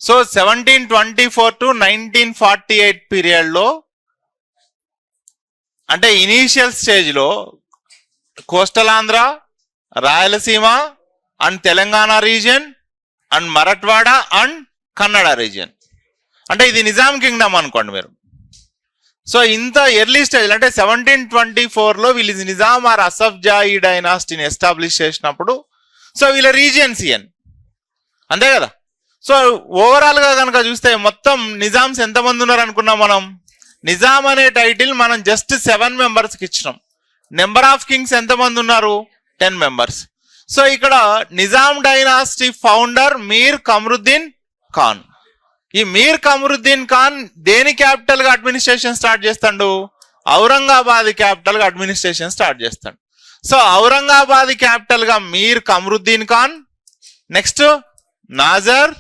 So 1724 to 1948 period లో, అంటే initial stage లో coastal Andhra, Rayalaseema and Telangana region and Marathwada and Kannada region, అంటే ఇది నిజాం కింగ్డమ్ అనుకోండి మీరు. సో ఇంత ఎర్లీ స్టేజ్ అంటే 1724 లో వీళ్ళు నిజాం ఆర్ అసఫ్జాయి డైనాసిటీని ఎస్టాబ్లిష్ చేసినప్పుడు సో వీళ్ళ రీజియన్స్ ఇయన్, అంతే కదా. సో ఓవరాల్ గా కనుక చూస్తే మొత్తం నిజామ్స్ ఎంతమంది ఉన్నారు అనుకున్నాం మనం? నిజాం అనే టైటిల్ మనం జస్ట్ 7 members కి ఇచ్చినాం. నెంబర్ ఆఫ్ కింగ్స్ ఎంతమంది ఉన్నారు? 10 members. సో ఇక్కడ నిజాం డైనాసిటీ ఫౌండర్ మీర్ కమరుద్దీన్ ఖాన్. ఈ మీర్ కమరుద్దీన్ ఖాన్ దేని క్యాపిటల్ గా అడ్మినిస్ట్రేషన్ స్టార్ట్ చేస్తాడు? ఔరంగాబాద్ క్యాపిటల్ గా అడ్మినిస్ట్రేషన్ స్టార్ట్ చేస్తాడు. సో ఔరంగాబాద్ క్యాపిటల్ గా మీర్ కమరుద్దీన్ ఖాన్, నెక్స్ట్ నాజర్,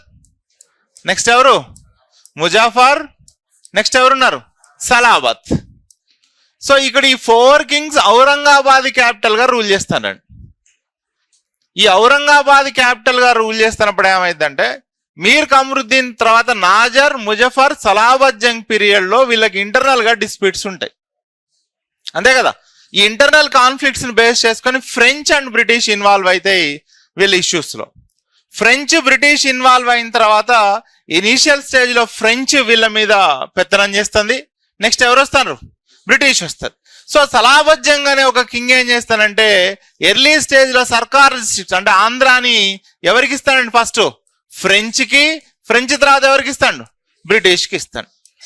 నెక్స్ట్ ఎవరు? ముజాఫర్, నెక్స్ట్ ఎవరున్నారు? సలాబత్. సో ఇక్కడ ఈ 4 kings ఔరంగాబాద్ క్యాపిటల్ గా రూల్ చేస్తారండి. ఈ ఔరంగాబాద్ క్యాపిటల్ గా రూల్ చేస్తున్నప్పుడు ఏమైందంటే మీర్ కమరుద్దీన్ తర్వాత నాజర్, ముజఫర్, సలాబత్ జంగ్ పీరియడ్ లో వీళ్ళకి ఇంటర్నల్ గా డిస్ప్యూట్స్ ఉంటాయి, అంతే కదా. ఈ ఇంటర్నల్ కాన్ఫ్లిక్ట్స్ ని బేస్ చేసుకొని ఫ్రెంచ్ అండ్ బ్రిటిష్ ఇన్వాల్వ్ అవుతాయి వీళ్ళ ఇష్యూస్ లో. ఫ్రెంచ్ బ్రిటిష్ ఇన్వాల్వ్ అయిన తర్వాత ఇనీషియల్ స్టేజ్ లో ఫ్రెంచ్ వీళ్ళ మీద పెత్తనం చేస్తుంది. నెక్స్ట్ ఎవరు వస్తారు? బ్రిటిష్ వస్తారు. సో సలాబత్ జంగ్ అనే ఒక కింగ్ ఏం చేస్తానంటే ఎర్లీ స్టేజ్ లో సర్కార్ అంటే ఆంధ్రాని ఎవరికి ఇస్తాడండి? ఫస్ట్ ఫ్రెంచ్ కి, ఫ్రెంచ్ తర్వాత ఎవరికి ఇస్తాడు? బ్రిటిష్ కి ఇస్తాడు.